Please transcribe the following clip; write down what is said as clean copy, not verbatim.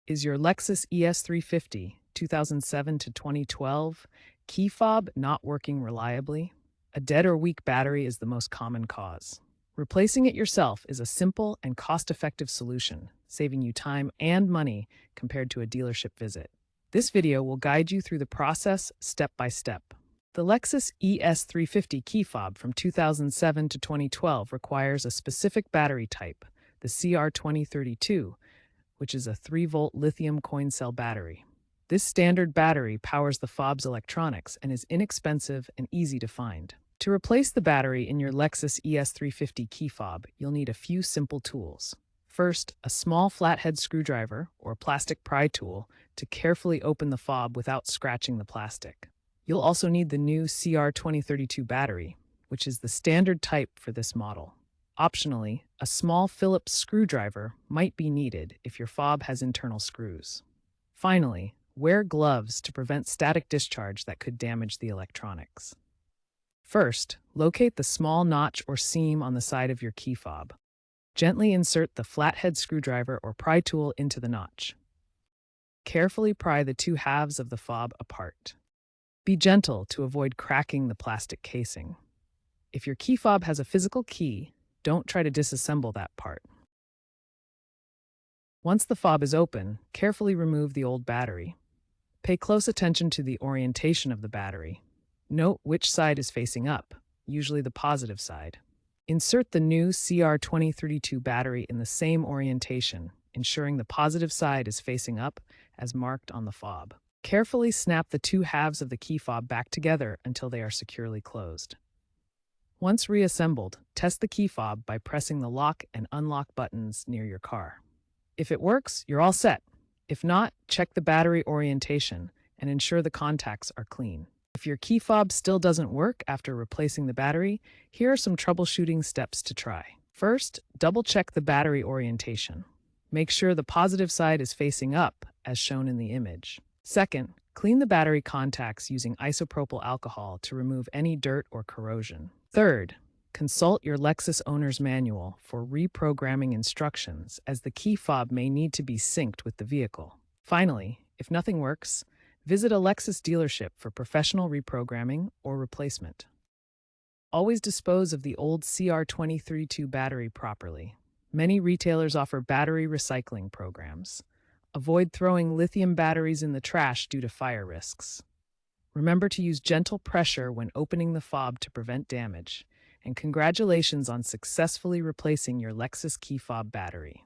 Is your Lexus ES350 2007 to 2012 key fob not working reliably? A dead or weak battery is the most common cause. Replacing it yourself is a simple and cost-effective solution, saving you time and money compared to a dealership visit. This video will guide you through the process step by step. The Lexus ES350 key fob from 2007 to 2012 requires a specific battery type, the CR2032, which is a 3-volt lithium coin cell battery. This standard battery powers the fob's electronics and is inexpensive and easy to find. To replace the battery in your Lexus ES350 key fob, you'll need a few simple tools. First, a small flathead screwdriver or plastic pry tool to carefully open the fob without scratching the plastic. You'll also need the new CR2032 battery, which is the standard type for this model. Optionally, a small Phillips screwdriver might be needed if your fob has internal screws. Finally, wear gloves to prevent static discharge that could damage the electronics. First, locate the small notch or seam on the side of your key fob. Gently insert the flathead screwdriver or pry tool into the notch. Carefully pry the two halves of the fob apart. Be gentle to avoid cracking the plastic casing. If your key fob has a physical key, don't try to disassemble that part. Once the fob is open, carefully remove the old battery. Pay close attention to the orientation of the battery. Note which side is facing up, usually the positive side. Insert the new CR2032 battery in the same orientation, ensuring the positive side is facing up as marked on the fob. Carefully snap the two halves of the key fob back together until they are securely closed. Once reassembled, test the key fob by pressing the lock and unlock buttons near your car. If it works, you're all set. If not, check the battery orientation and ensure the contacts are clean. If your key fob still doesn't work after replacing the battery, here are some troubleshooting steps to try. First, double-check the battery orientation. Make sure the positive side is facing up, as shown in the image. Second, clean the battery contacts using isopropyl alcohol to remove any dirt or corrosion. Third, consult your Lexus owner's manual for reprogramming instructions, as the key fob may need to be synced with the vehicle. Finally, if nothing works, visit a Lexus dealership for professional reprogramming or replacement. Always dispose of the old CR2032 battery properly. Many retailers offer battery recycling programs. Avoid throwing lithium batteries in the trash due to fire risks. Remember to use gentle pressure when opening the fob to prevent damage. And congratulations on successfully replacing your Lexus key fob battery.